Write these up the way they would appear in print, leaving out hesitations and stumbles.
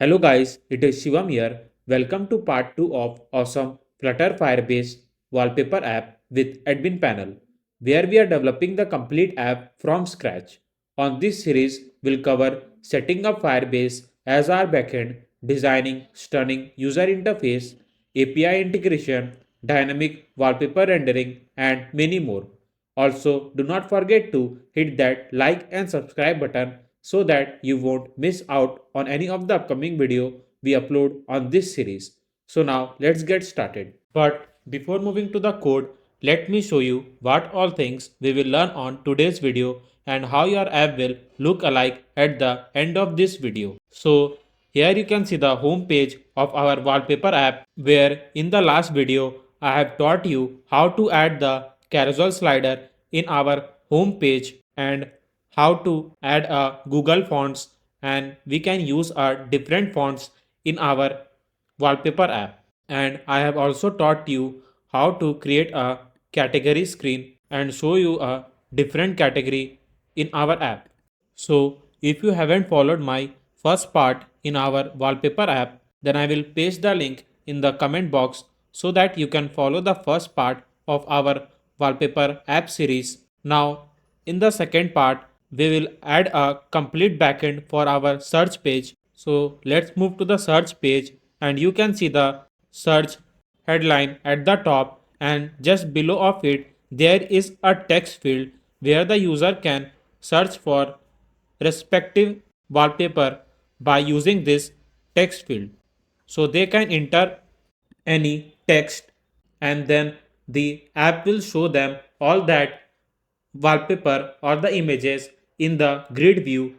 Hello guys, it is Shivam here. Welcome to part 2 of awesome Flutter Firebase Wallpaper app with Admin Panel, where we are developing the complete app from scratch. On this series, we'll cover setting up Firebase as our backend, designing stunning user interface, API integration, dynamic wallpaper rendering, and many more. Also, do not forget to hit that like and subscribe button so that you won't miss out on any of the upcoming video we upload on this series. So now let's get started. But before moving to the code, let me show you what all things we will learn on today's video and how your app will look alike at the end of this video. So here you can see the home page of our wallpaper app, where in the last video I have taught you how to add the carousel slider in our home page and how to add a Google fonts, and we can use our different fonts in our wallpaper app. And I have also taught you how to create a category screen and show you a different category in our app. So if you haven't followed my first part in our wallpaper app, then I will paste the link in the comment box so that you can follow the first part of our wallpaper app series. Now in the second part, we will add a complete backend for our search page. So let's move to the search page, and you can see the search headline at the top, and just below of it there is a text field where the user can search for respective wallpaper by using this text field. So they can enter any text, and then the app will show them all that wallpaper or the images in the grid view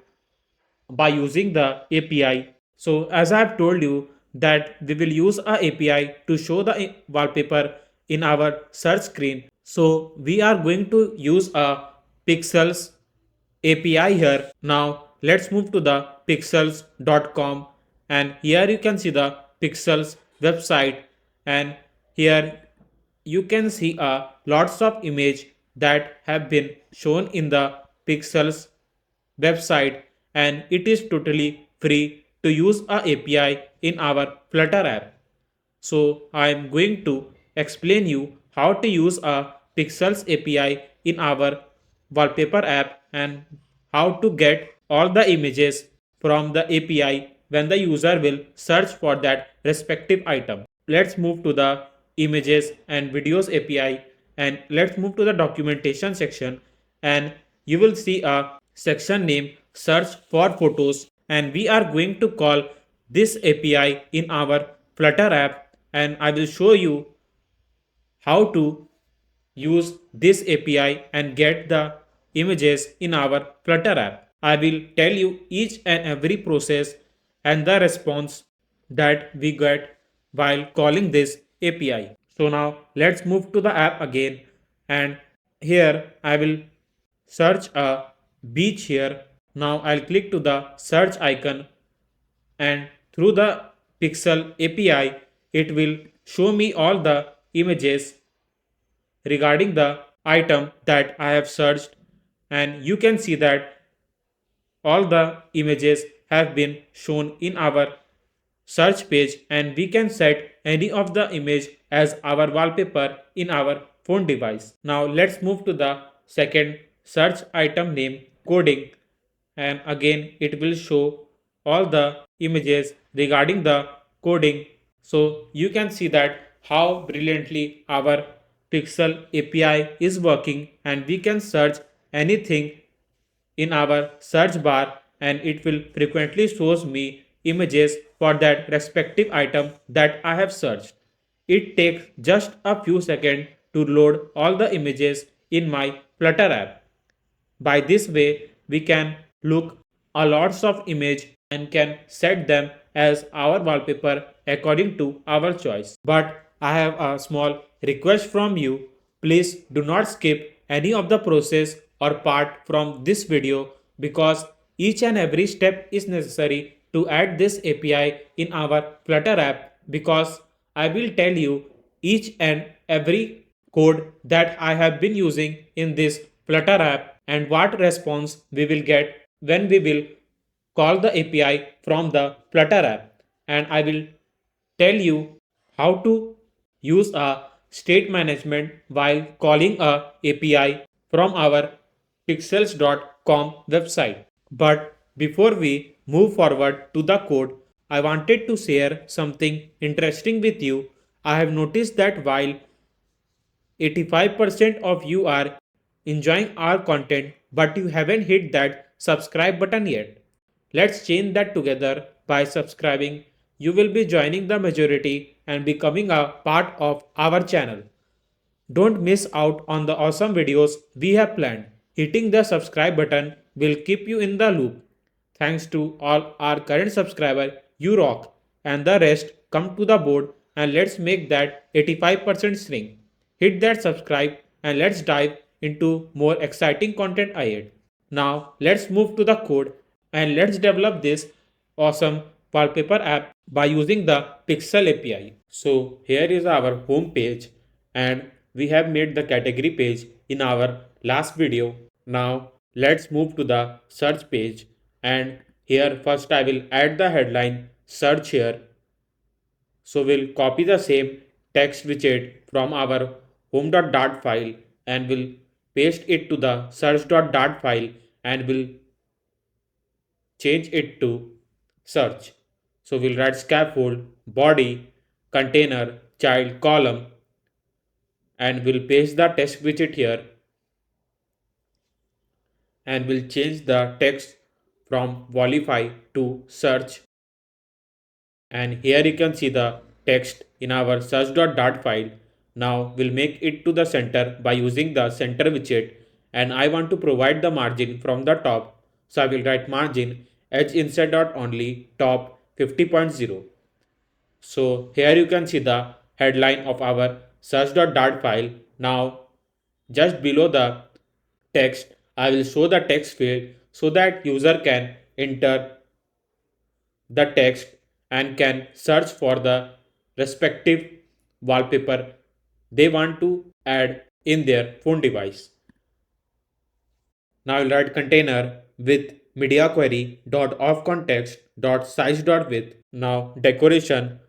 by using the API. So as I have told you that we will use a API to show the wallpaper in our search screen. So we are going to use a pixels API here. Now let's move to the pixels.com, and here you can see the pixels website, and here you can see lots of image that have been shown in the pixels website, and it is totally free to use a API in our Flutter app. So I am going to explain you how to use a Pixels API in our wallpaper app and how to get all the images from the API when the user will search for that respective item. Let's move to the images and videos API, and let's move to the documentation section, and you will see a section named search for photos, and we are going to call this API in our Flutter app, and I will show you how to use this API and get the images in our Flutter app. I will tell you each and every process and the response that we get while calling this API. So now let's move to the app again, and here I will search a beach here. Now I'll click to the search icon, and through the Pixel API it will show me all the images regarding the item that I have searched, and you can see that all the images have been shown in our search page, and we can set any of the image as our wallpaper in our phone device. Now let's move to the second search item named coding, and again it will show all the images regarding the coding. So you can see that how brilliantly our Pixel API is working, and we can search anything in our search bar, and it will frequently shows me images for that respective item that I have searched. It takes just a few seconds to load all the images in my Flutter app. By this way, we can look a lots of image and can set them as our wallpaper according to our choice. But I have a small request from you. Please do not skip any of the process or part from this video, because each and every step is necessary to add this API in our Flutter app, because I will tell you each and every code that I have been using in this Flutter app and what response we will get when we will call the API from the Flutter app. and I will tell you how to use a state management while calling a API from our pixels.com website. But before we move forward to the code, I wanted to share something interesting with you. I have noticed that while 85% of you are enjoying our content, but you haven't hit that subscribe button yet. Let's change that together by subscribing. You will be joining the majority and becoming a part of our channel. Don't miss out on the awesome videos we have planned. Hitting the subscribe button will keep you in the loop. Thanks to all our current subscribers, you rock, and the rest come to the board and let's make that 85% swing. Hit that subscribe and let's dive into more exciting content ahead. Now let's move to the code and let's develop this awesome wallpaper app by using the Pixel API. So here is our home page and we have made the category page in our last video. Now let's move to the search page and here first I will add the headline search here. So we'll copy the same text widget from our home.dart file and we'll paste it to the search.dart file and we'll change it to search. So we'll write scaffold, body, container, child, column and we'll paste the text widget here and we'll change the text from Wallify to search. And here you can see the text in our search.dart file. Now we'll make it to the center by using the center widget and I want to provide the margin from the top. So I will write margin edge inside dot only top 50.0. So here you can see the headline of our search.dart file. Now just below the text I will show the text field so that user can enter the text and can search for the respective wallpaper they want to add in their phone device. Now I'll write container with media query dot of context dot size dot width. Now decoration,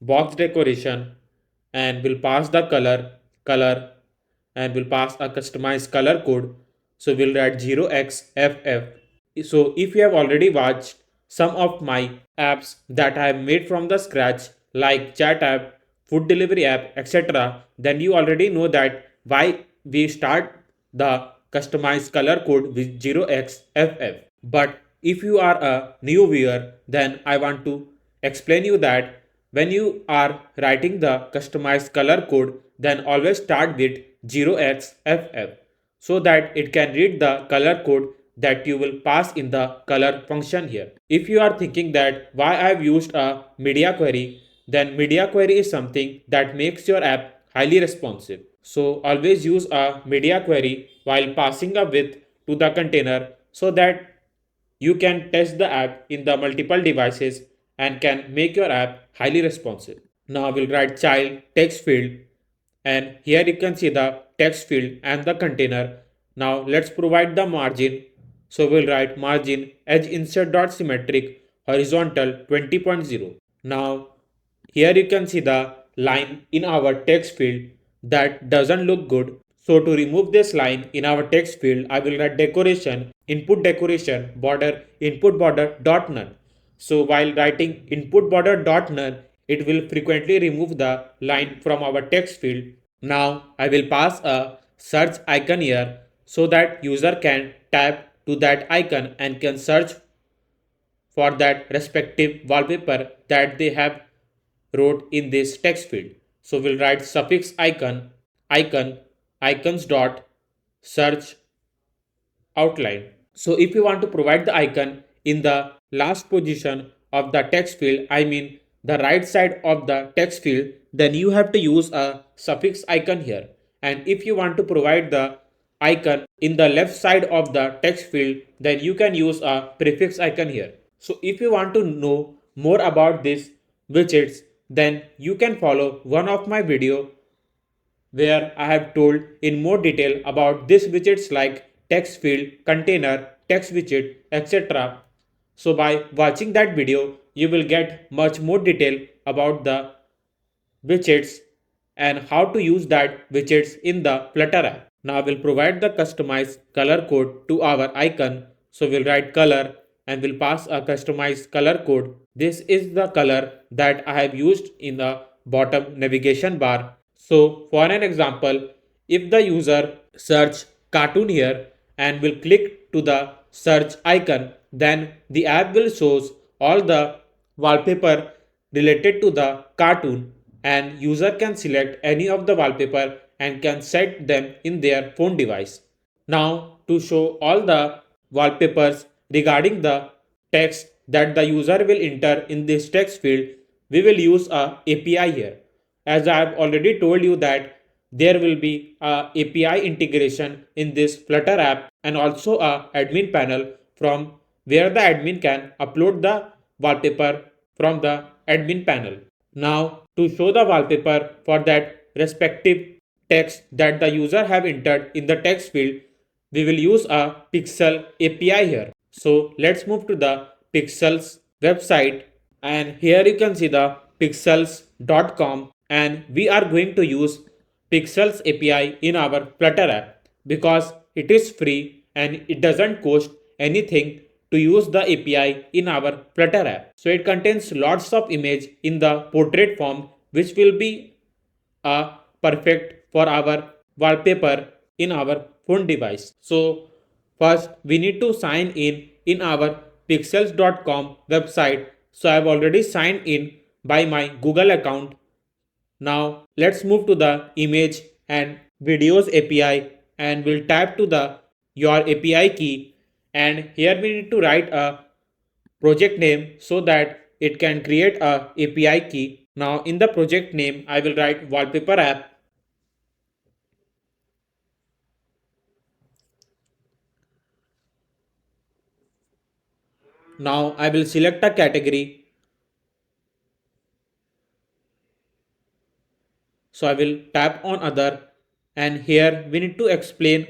box decoration, and we'll pass the color and we'll pass a customized color code. So we'll write 0xFF. So if you have already watched some of my apps that I have made from the scratch like chat app, food delivery app, etc., then you already know that why we start the customized color code with 0xFF. But if you are a new viewer, then I want to explain you that when you are writing the customized color code, then always start with 0xFF so that it can read the color code that you will pass in the color function here. If you are thinking that why I have used a media query, then media query is something that makes your app highly responsive. So always use a media query while passing a width to the container so that you can test the app in the multiple devices and can make your app highly responsive. Now we'll write child text field and here you can see the text field and the container. Now let's provide the margin. So we'll write margin edge insert dot symmetric horizontal 20.0. Now here you can see the line in our text field that doesn't look good. So to remove this line in our text field, I will write decoration, input decoration, border, input border dot none. So while writing input border dot none, it will frequently remove the line from our text field. Now I will pass a search icon here so that user can tap to that icon and can search for that respective wallpaper that they have wrote in this text field. So we'll write suffix icons dot search outline. So if you want to provide the icon in the last position of the text field, I mean the right side of the text field, then you have to use a suffix icon here. And if you want to provide the icon in the left side of the text field, then you can use a prefix icon here. So if you want to know more about these widgets, then you can follow one of my video where I have told in more detail about these widgets like text field, container, text widget, etc. So by watching that video, you will get much more detail about the widgets and how to use that widgets in the Flutter app. Now we'll provide the customized color code to our icon. So we'll write color and we'll pass a customized color code. This is the color that I have used in the bottom navigation bar. So for an example, if the user search cartoon here and will click to the search icon, then the app will shows all the wallpaper related to the cartoon, and user can select any of the wallpaper and can set them in their phone device. Now to show all the wallpapers regarding the text that the user will enter in this text field, we will use a API here. As I have already told you that there will be a API integration in this Flutter app and also a admin panel from where the admin can upload the wallpaper from the admin panel. Now to show the wallpaper for that respective text that the user have entered in the text field, we will use a Pixel API here. So let's move to the Pixels website, and here you can see the pixels.com, and we are going to use Pixels API in our Flutter app because it is free and it doesn't cost anything to use the API in our Flutter app. So it contains lots of image in the portrait form, which will be perfect for our wallpaper in our phone device. So first we need to sign in our pixels.com website. So I have already signed in by my Google account. Now let's move to the image and videos API and we'll tap to the your API key, and here we need to write a project name so that it can create a API key. Now in the project name I will write wallpaper app. Now I will select a category. So I will tap on other, and here we need to explain.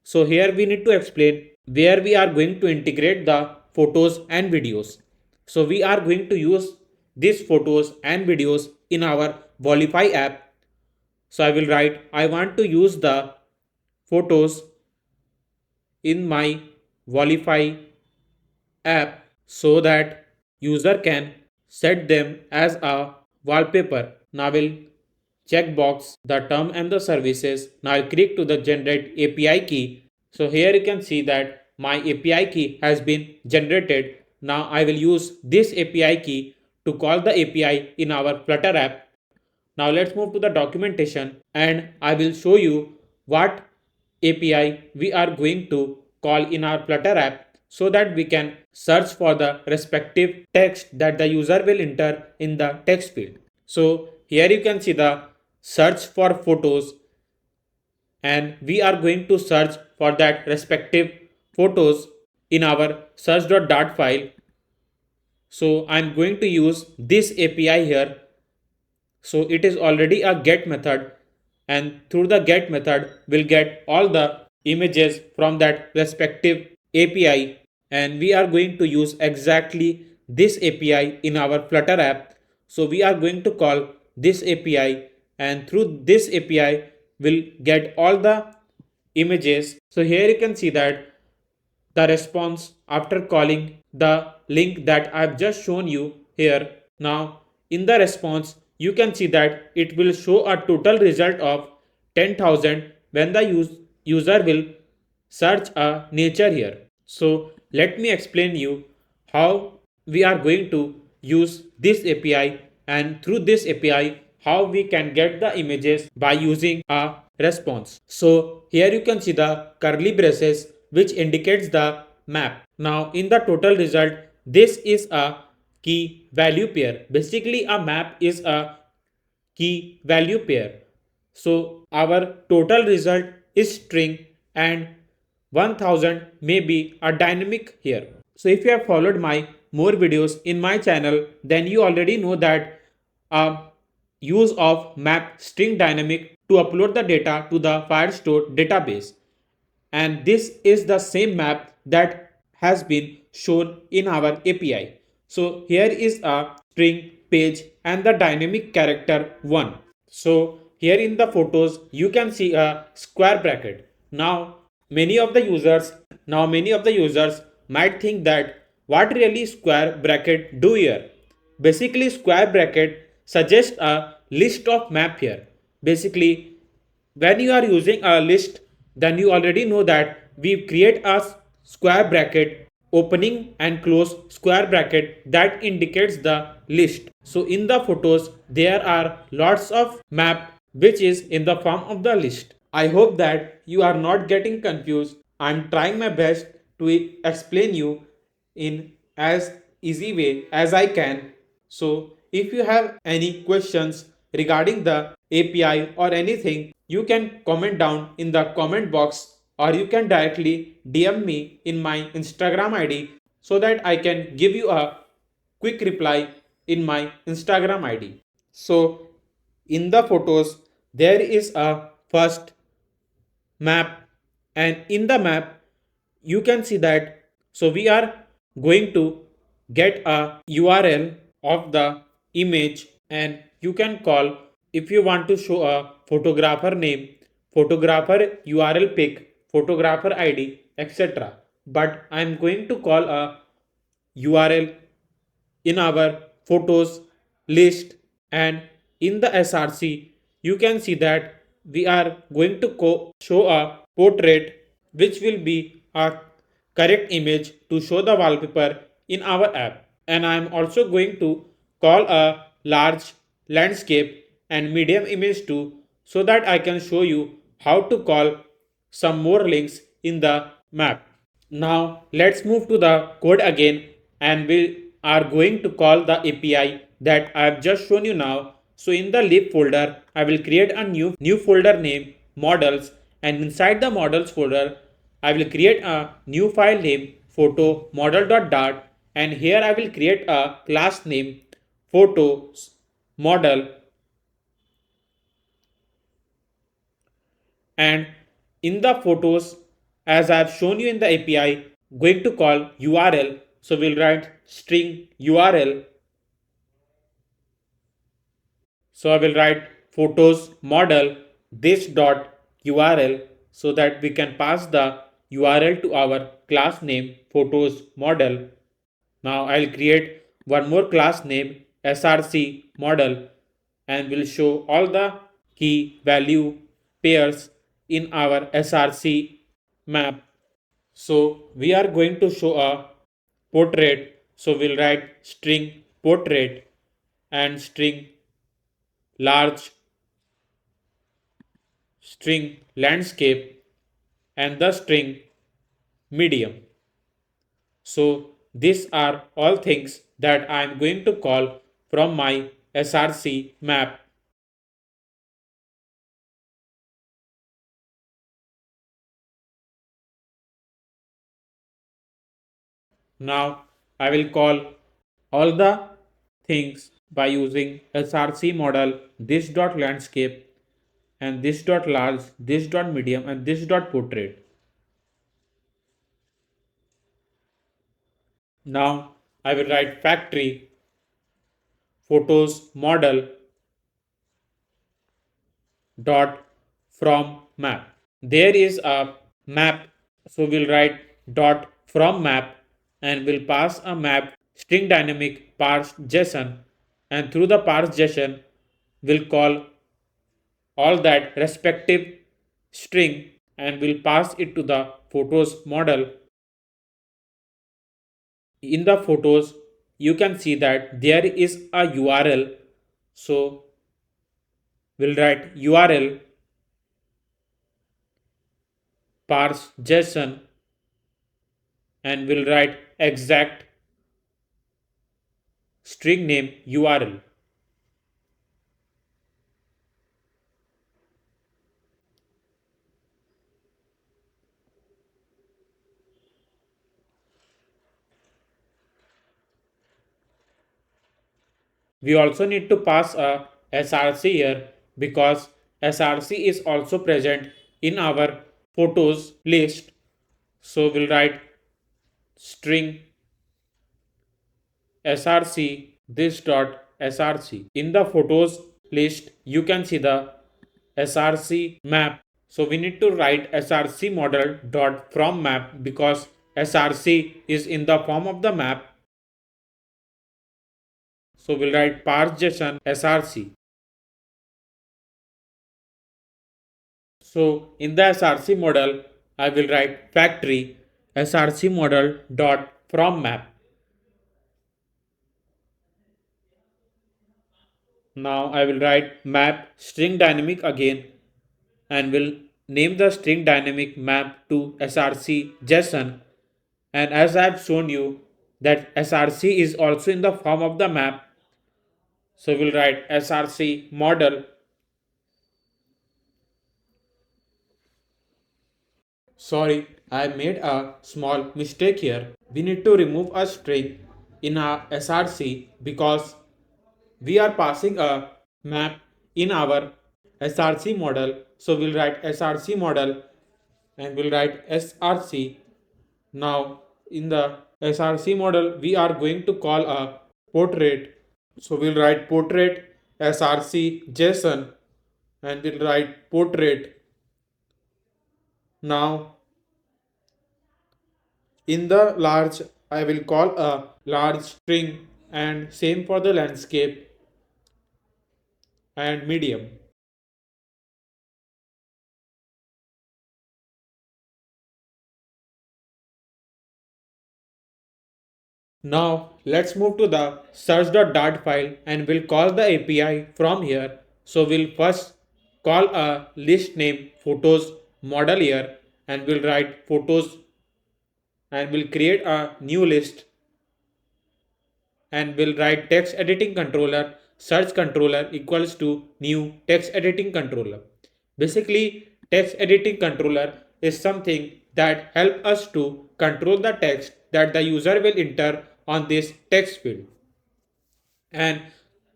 So here we need to explain where we are going to integrate the photos and videos. So we are going to use these photos and videos in our Wallify app. So I will write I want to use the photos in my Wallify app so that user can set them as a wallpaper. Now we'll check box the term and the services. Now I'll click to the generate API key. So here you can see that my API key has been generated. Now I will use this API key to call the API in our Flutter app. Now let's move to the documentation and I will show you what API we are going to call in our Flutter app so that we can search for the respective text that the user will enter in the text field. So here you can see the search for photos, and we are going to search for that respective photos in our search.dart file. So I'm going to use this API here. So it is already a get method, and through the get method we'll get all the images from that respective API, and we are going to use exactly this API in our Flutter app. So we are going to call this API, and through this API we'll get all the images. So here you can see that the response after calling the link that I've just shown you here. Now in the response you can see that it will show a total result of 10,000 when the user will search a nature here. So let me explain you how we are going to use this API, and through this API how we can get the images by using a response. So here you can see the curly braces which indicates the map. Now in the total result, this is a key value pair. Basically a map is a key value pair. So our total result is string and 1000 may be a dynamic here. So if you have followed my more videos in my channel, then you already know that use of map string dynamic to upload the data to the Firestore database. And this is the same map that has been shown in our API. So here is a string page and the dynamic character 1. So here in the photos you can see a square bracket. Now many of the users might think that what really square bracket do here. Basically square bracket suggests a list of map here. Basically when you are using a list, then you already know that we create a square bracket, opening and close square bracket that indicates the list. So in the photos there are lots of map which is in the form of the list. I hope that you are not getting confused. I'm trying my best to explain you in as easy way as I can. So if you have any questions regarding the API or anything, you can comment down in the comment box, or you can directly DM me in my Instagram ID so that I can give you a quick reply in my Instagram ID. So in the photos there is a first map, and in the map you can see that, so we are going to get a URL of the image, and you can call, if you want to show a photographer name, photographer URL pic, photographer ID, etc. But I am going to call a URL in our photos list, and in the src you can see that we are going to show a portrait which will be a correct image to show the wallpaper in our app. And I am also going to call a large landscape and medium image too, so that I can show you how to call some more links in the map. Now let's move to the code again, and we are going to call the API that I have just shown you now. So in the lib folder, I will create a new folder named models, and inside the models folder, I will create a new file name photo model.dart, and here I will create a class name photos model, and in the photos, as I have shown you in the API, going to call URL. So we'll write string URL. So I will write photos model this dot URL, so that we can pass the URL to our class name photos model. Now I'll create one more class name src model, and will show all the key value pairs in our src map. So we are going to show a portrait. So we'll write string portrait and string large, string landscape, and the string medium. So these are all things that I am going to call from my src map. Now I will call all the things by using src model this dot landscape and this dot large, this dot medium, and this dot portrait. Now I will write factory photos model dot from map. There is a map, so we'll write dot from map, and we'll pass a map string dynamic parse JSON, and through the parse JSON we'll call all that respective string, and we'll pass it to the photos model. In the photos you can see that there is a URL, so we'll write URL parse JSON, and we'll write exact string name URL. We also need to pass a src here, because src is also present in our photos list. So we'll write string src this dot src. In the photos list, you can see the src map. So we need to write src model dot from map because src is in the form of the map. So we'll write parse json src. So in the src model, I will write factory src model dot from map. Now I will write map string dynamic again and will name the string dynamic map to src json. And as I have shown you that src is also in the form of the map, so we'll write src model. Sorry, I made a small mistake here. We need to remove a string in our src because we are passing a map in our src model. So we'll write src model and we'll write src. Now in the src model, we are going to call a portrait. So we'll write portrait src json and we'll write portrait. Now in the large, I will call a large string and same for the landscape and medium. Now let's move to the search.dart file and we'll call the API from here. So we'll first call a list name photos model here and we'll write photos and we'll create a new list and we'll write text editing controller search controller equals to new text editing controller. Basically, text editing controller is something that help us to control the text that the user will enter on this text field. And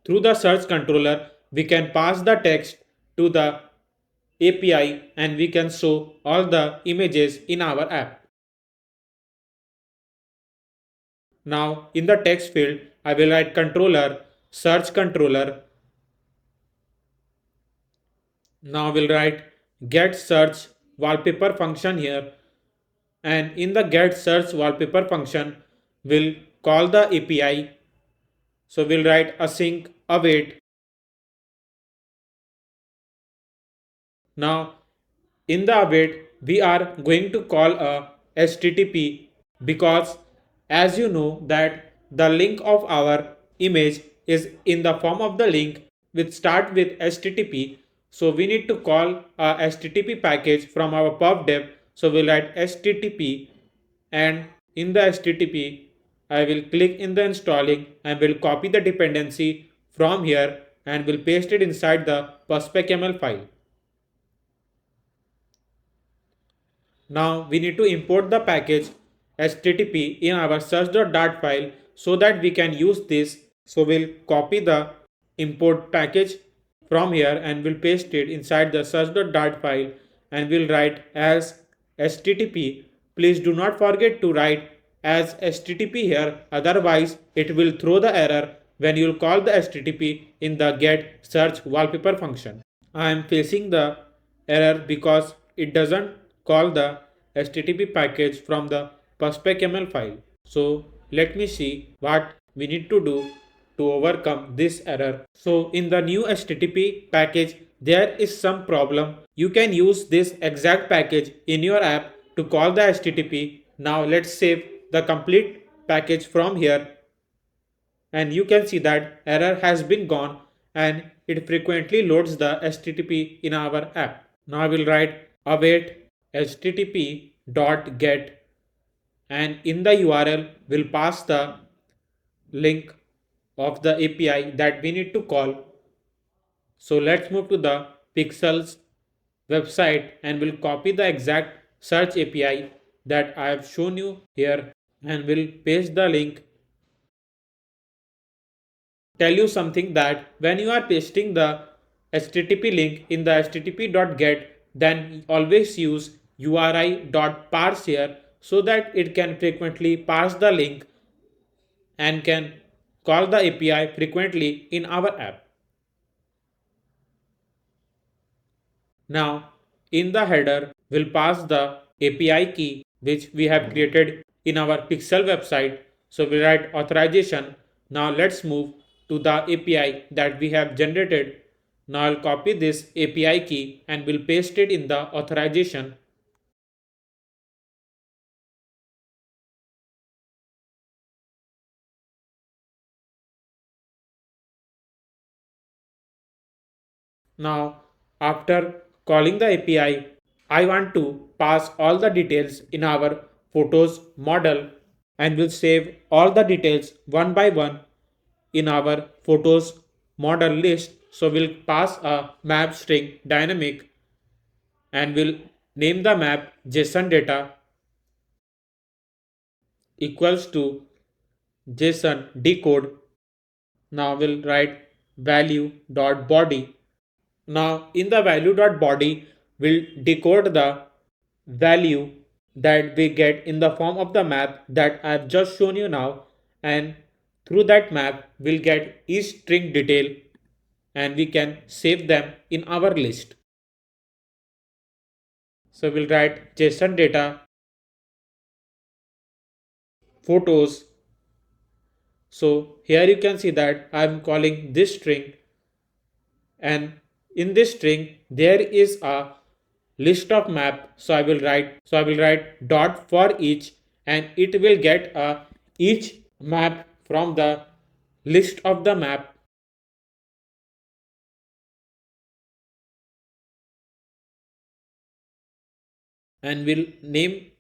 through the search controller, we can pass the text to the API and we can show all the images in our app. Now in the text field, I will write controller, search controller. Now we'll write get search wallpaper function here. And in the get search wallpaper function, we'll call the API. So we'll write async await. Now in the await, we are going to call a HTTP because as you know that the link of our image is in the form of the link which start with HTTP. So we need to call a HTTP package from our pub So we'll write HTTP and in the HTTP I will click in the installing and will copy the dependency from here and will paste it inside the pub.yaml file. Now we need to import the package HTTP in our search.dart file so that we can use this. So we'll copy the import package from here and we'll paste it inside the search.dart file and we'll write as HTTP. Please do not forget to write as HTTP here, otherwise it will throw the error when you'll call the HTTP in the get search wallpaper function. I am facing the error because it doesn't call the HTTP package from the pub.yaml file. So let me see what we need to do to overcome this error. So in the new HTTP package, there is some problem. You can use this exact package in your app to call the HTTP. Now let's save the complete package from here and you can see that error has been gone and it frequently loads the HTTP in our app. Now I will write await http dot get and in the URL we'll pass the link of the API that we need to call. So let's move to the Pixels website and we'll copy the exact search API that I have shown you here and we'll paste the link. Tell you something that when you are pasting the HTTP link in the http.get, then always use URI.parse here so that it can frequently parse the link and can call the API frequently in our app. Now, in the header, we'll pass the API key which we have created in our Pixel website. So we write authorization. Now let's move to the API that we have generated. Now I'll copy this API key and we'll paste it in the authorization. Now, after calling the API, I want to pass all the details in our photos model and will save all the details one by one in our photos model list. So we'll pass a map string dynamic and we'll name the map JSON data equals to JSON decode. Now we'll write value dot body. Now in the value.body, we'll decode the value that we get in the form of the map that I've just shown you now, and through that map we'll get each string detail and we can save them in our list. So we'll write JSON data photos. So here you can see that I'm calling this string, and in this string there is a list of map. So I will write dot for each and it will get each map from the list of the map, and will name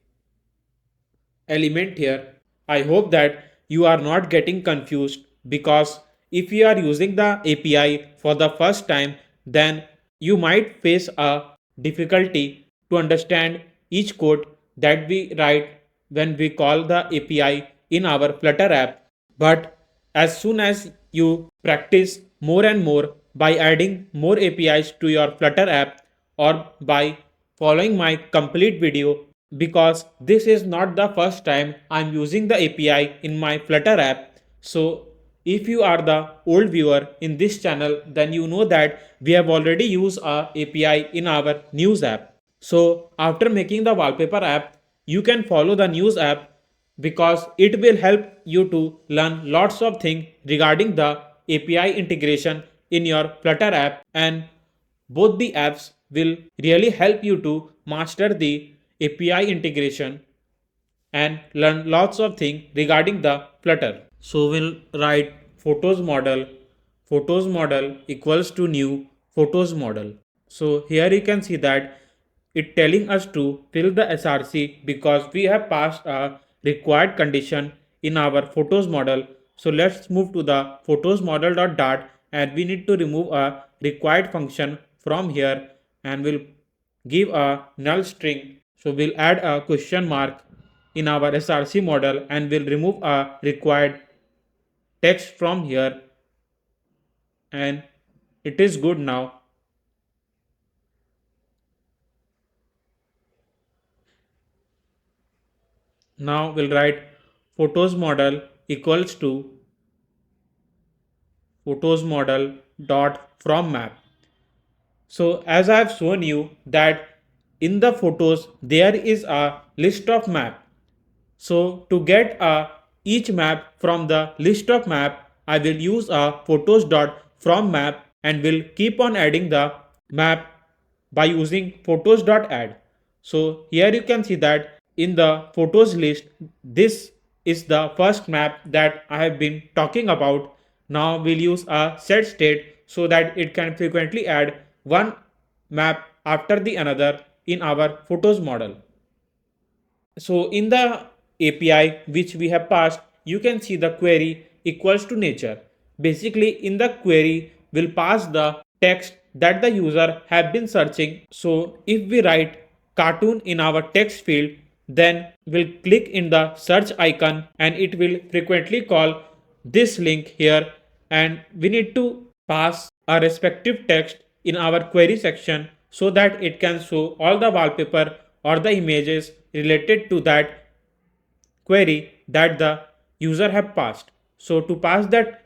element here. I hope that you are not getting confused, because if you are using the API for the first time, then you might face a difficulty to understand each code that we write when we call the API in our Flutter app. But as soon as you practice more and more by adding more APIs to your Flutter app, or by following my complete video, because this is not the first time I'm using the API in my Flutter app. So if you are the old viewer in this channel, then you know that we have already used a API in our news app. So after making the wallpaper app, you can follow the news app, because it will help you to learn lots of things regarding the API integration in your Flutter app, and both the apps will really help you to master the API integration and learn lots of things regarding the Flutter. So we'll write photos model equals to new photos model. So here you can see that it telling us to fill the SRC because we have passed a required condition in our photos model. So let's move to the photos model.dart, and we need to remove a required function from here, and we'll give a null string. So we'll add a question mark in our SRC model and we'll remove a required text from here, and it is good now. Now we'll write photos model equals to photos model dot from map. So as I have shown you that in the photos there is a list of map. So to get each map from the list of map, I will use a photos dot from map and will keep on adding the map by using photos dot add. So here you can see that in the photos list, this is the first map that I have been talking about. Now we'll use a set state so that it can frequently add one map after the another in our photos model. So in the API which we have passed, you can see the query equals to nature. Basically in the query will pass the text that the user have been searching. So if we write cartoon in our text field, then we'll click in the search icon and it will frequently call this link here, and we need to pass a respective text in our query section so that it can show all the wallpaper or the images related to that query that the user have passed. So to pass that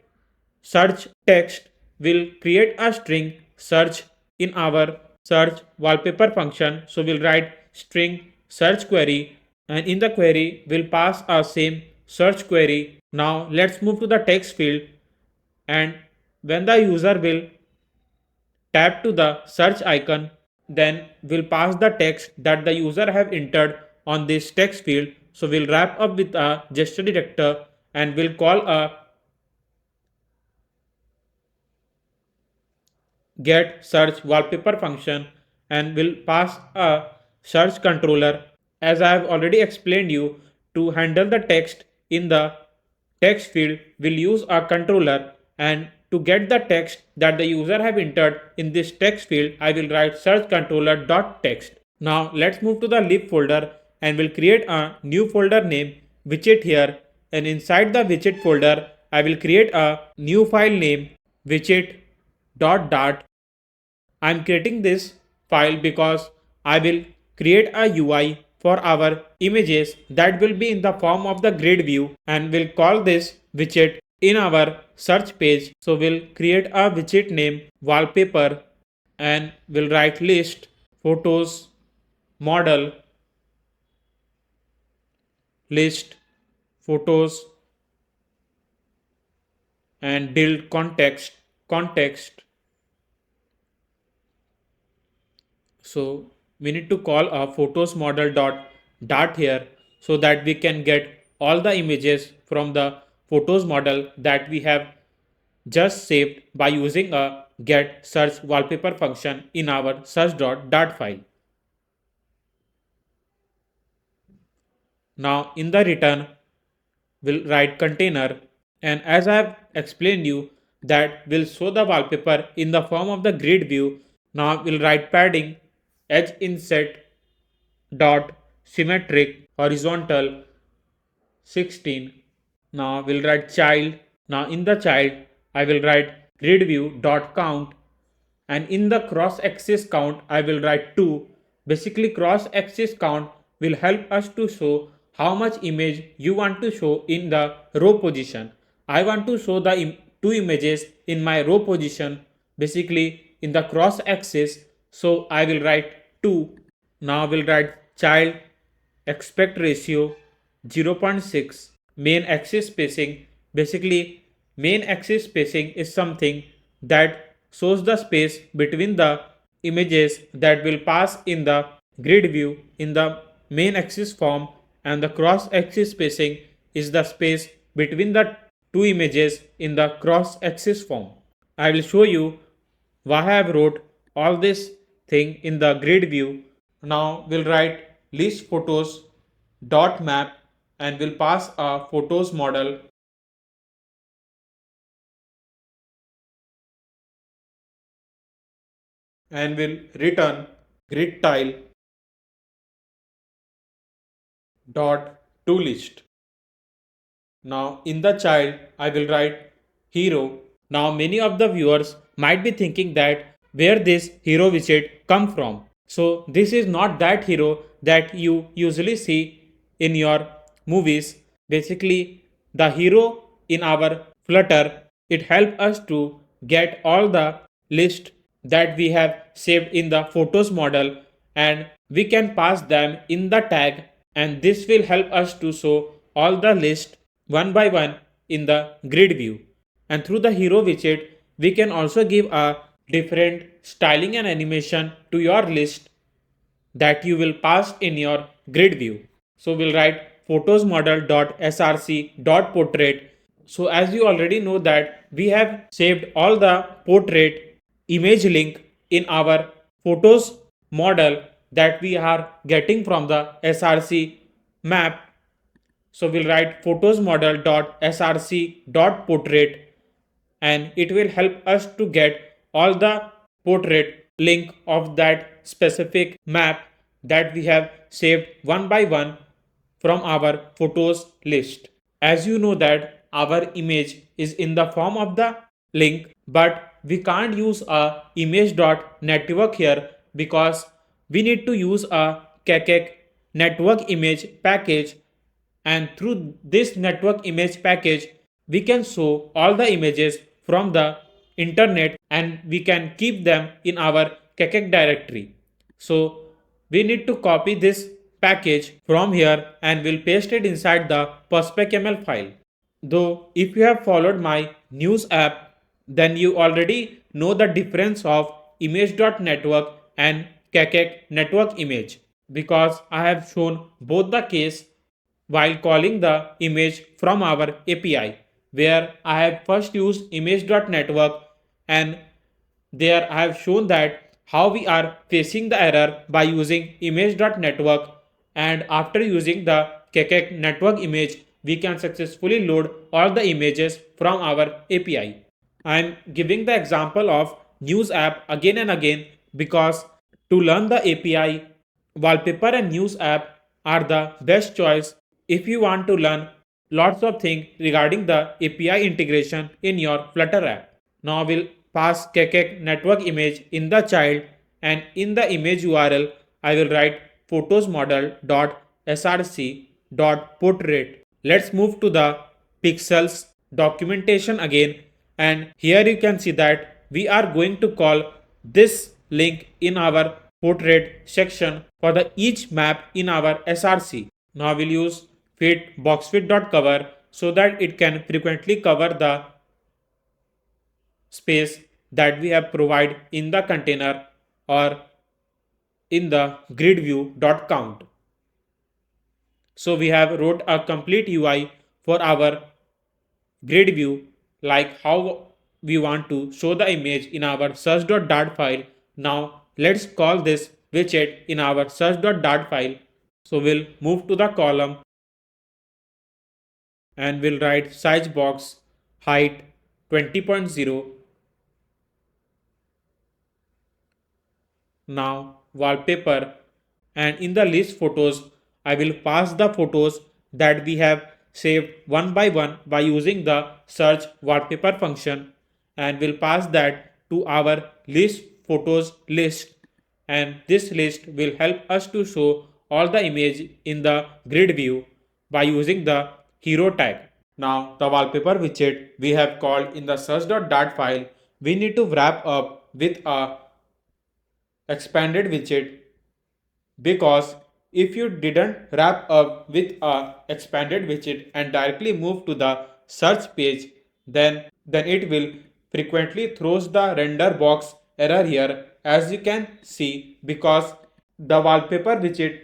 search text, we'll create a string search in our search wallpaper function. So we'll write string search query, and in the query we'll pass our same search query. Now let's move to the text field, and when the user will tap to the search icon, then we'll pass the text that the user have entered on this text field. So we'll wrap up with a gesture detector, and we'll call a get search wallpaper function, and will pass a search controller. As I have already explained you, to handle the text in the text field, we'll use a controller, and to get the text that the user have entered in this text field, I will write search controller dot text. Now let's move to the lib folder, and we'll create a new folder name widget here, and inside the widget folder I will create a new file name widget.dart. I'm creating this file because I will create a UI for our images that will be in the form of the grid view, and we'll call this widget in our search page. So we'll create a widget name wallpaper, and we'll write list photos model list photos and build context. So we need to call a photos model dart here, so that we can get all the images from the photos model that we have just saved by using a get search wallpaper function in our search.dart file. Now in the return we'll write container, and as I have explained you that will show the wallpaper in the form of the grid view. Now we'll write padding edge inset dot symmetric horizontal 16. Now we'll write child. Now in the child I will write grid view dot count, and in the cross axis count I will write 2. Basically cross axis count will help us to show how much image you want to show in the row position. I want to show the two images in my row position, basically in the cross axis, so I will write 2. Now we'll write child aspect ratio 0.6. Main axis spacing, basically main axis spacing is something that shows the space between the images that will pass in the grid view in the main axis form, and the cross axis spacing is the space between the two images in the cross axis form. I will show you why I have wrote all this thing in the grid view. Now we'll write list photos dot map, and we'll pass a photos model, and we'll return grid tile dot to list. Now in the child I will write hero. Now many of the viewers might be thinking that where this hero widget come from. So this is not that hero that you usually see in your movies. Basically the hero in our Flutter, it helps us to get all the list that we have saved in the photos model, and we can pass them in the tag, and this will help us to show all the list one by one in the grid view. And through the hero widget we can also give a different styling and animation to your list that you will pass in your grid view. So we'll write photos model dot src dot portrait. So as you already know that we have saved all the portrait image link in our photos model that we are getting from the src map. So we'll write photos model dot src dot portrait, and it will help us to get all the portrait link of that specific map that we have saved one by one from our photos list. As you know that our image is in the form of the link, but we can't use a image.network here because we need to use a KKK network image package, and through this network image package we can show all the images from the internet and we can keep them in our Kekek directory. So we need to copy this package from here and we'll paste it inside the perspecml file. Though if you have followed my news app, then you already know the difference of image.network and Kekek network image because I have shown both the case while calling the image from our API, where I have first used image.network and there I have shown that how we are facing the error by using image.network, and after using the Kekek network image we can successfully load all the images from our API. I am giving the example of news app again and again because to learn the API, wallpaper and news app are the best choice if you want to learn lots of things regarding the API integration in your Flutter app. Now we'll pass Kekek network image in the child, and in the image URL I will write photosmodel.src.portrait. Let's move to the pixels documentation again, and here you can see that we are going to call this link in our portrait section for the each map in our src. Now we'll use fit boxfit.cover so that it can frequently cover the space that we have provided in the container or in the grid view.count. So we have wrote a complete UI for our grid view, like how we want to show the image in our search.dart file. Now let's call this widget in our search.dart file. So we'll move to the column and we'll write size box height 20.0. Now wallpaper, and in the list photos I will pass the photos that we have saved one by using the search wallpaper function, and we'll pass that to our list photos list, and this list will help us to show all the image in the grid view by using the hero tag. Now the wallpaper widget we have called in the search.dart file, we need to wrap up with a expanded widget, because if you didn't wrap up with a expanded widget and directly move to the search page, then it will frequently throws the render box error here, as you can see, because the wallpaper widget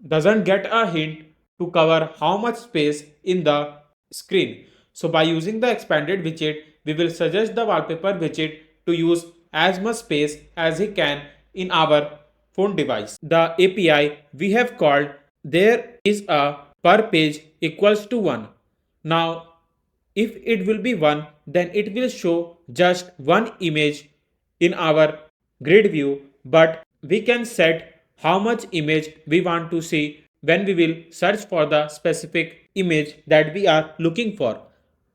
doesn't get a hint to cover how much space in the screen. So by using the expanded widget, we will suggest the wallpaper widget to use as much space as he can in our phone device. The API we have called, there is a per page equals to 1. Now if it will be 1, then it will show just one image in our grid view, but we can set how much image we want to see when we will search for the specific image that we are looking for.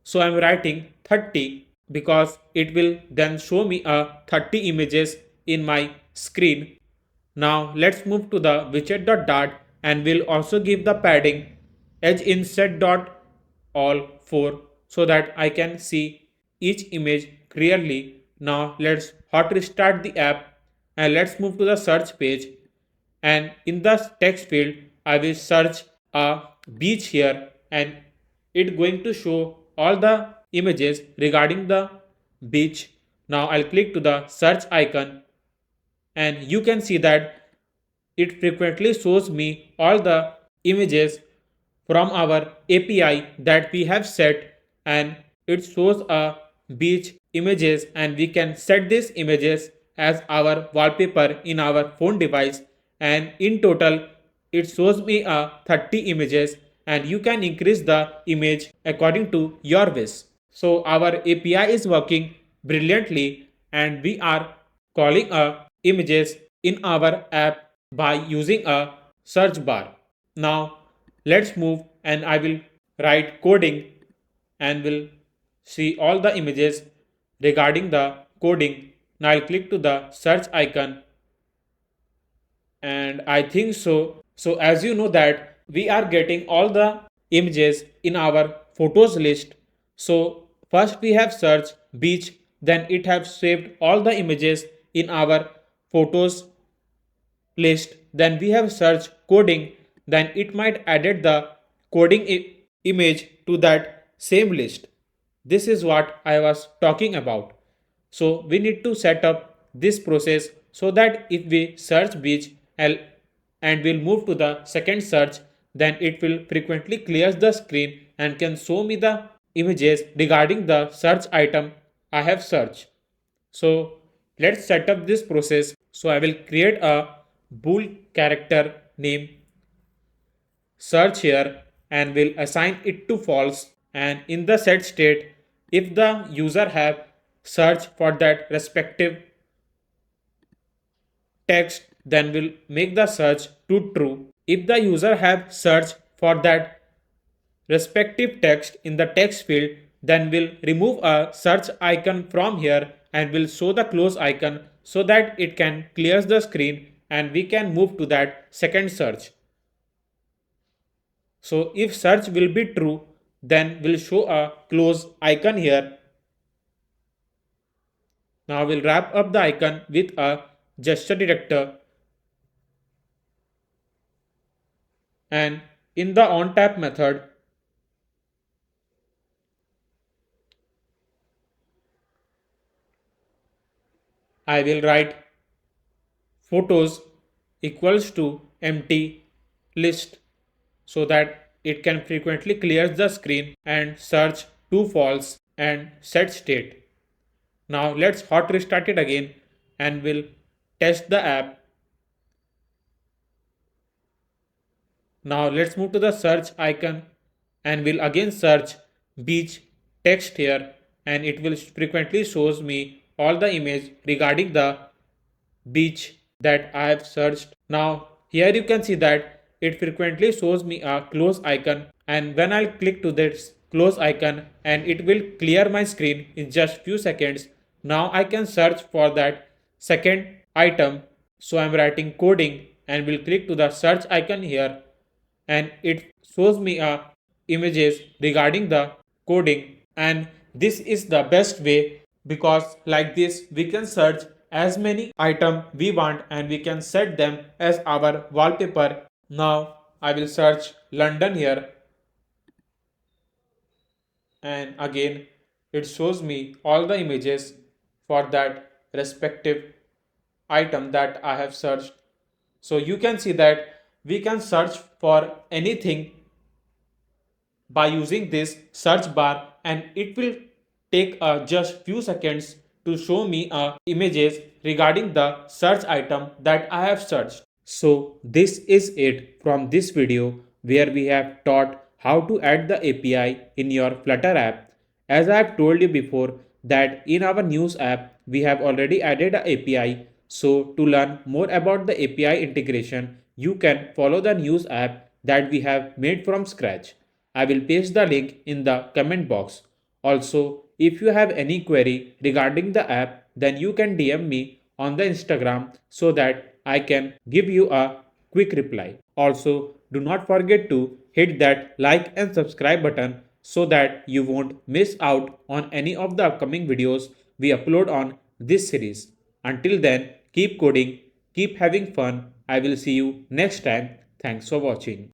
So I'm writing 30 because it will then show me a 30 images in my screen. Now let's move to the widget.dart and we'll also give the padding edge inset dot all 4 so that I can see each image clearly. Now let's hot restart the app and let's move to the search page, and in the text field I will search a beach here, and it's going to show all the images regarding the beach. Now I'll click to the search icon and you can see that it frequently shows me all the images from our API that we have set, and it shows a beach images, and we can set these images as our wallpaper in our phone device, and in total it shows me a 30 images, and you can increase the image according to your wish. So our API is working brilliantly and we are calling images in our app by using a search bar. Now let's move and I will write coding and will see all the images regarding the coding. Now I'll click to the search icon, and I think so as you know that we are getting all the images in our photos list. So first we have search beach, then it has saved all the images in our photos list. Then we have search coding, then it might added the coding image to that same list. This is what I was talking about. So we need to set up this process so that if we search beach and we'll move to the second search, then it will frequently clears the screen and can show me the images regarding the search item I have searched. So let's set up this process. So I will create a bool character name search here and will assign it to false, and in the set state, if the user have searched for that respective text, then we'll make the search to true. If the user have searched for that respective text in the text field, then we'll remove a search icon from here and we'll show the close icon so that it can clears the screen and we can move to that second search. So if search will be true, then we'll show a close icon here. Now we'll wrap up the icon with a gesture detector, and in the on tap method, I will write photos equals to empty list so that it can frequently clears the screen and search to false and set state. Now let's hot restart it again and we'll test the app. Now let's move to the search icon and we'll again search beach text here, and it will frequently shows me all the image regarding the beach that I have searched. Now here you can see that it frequently shows me a close icon, and when I'll click to this close icon and it will clear my screen in just few seconds. Now I can search for that second item. So I'm writing coding and will click to the search icon here, and it shows me a images regarding the coding. And this is the best way, because like this we can search as many item we want and we can set them as our wallpaper. Now I will search London here, and again it shows me all the images for that respective item that I have searched. So you can see that we can search for anything by using this search bar, and it will take just few seconds to show me images regarding the search item that I have searched. So this is it from this video, where we have taught how to add the API in your Flutter app. As I have told you before that in our news app we have already added a API. So to learn more about the API integration, you can follow the news app that we have made from scratch. I will paste the link in the comment box. Also, if you have any query regarding the app, then you can DM me on the Instagram so that I can give you a quick reply. Also, do not forget to hit that like and subscribe button so that you won't miss out on any of the upcoming videos we upload on this series. Until then, keep coding, keep having fun. I will see you next time. Thanks for watching.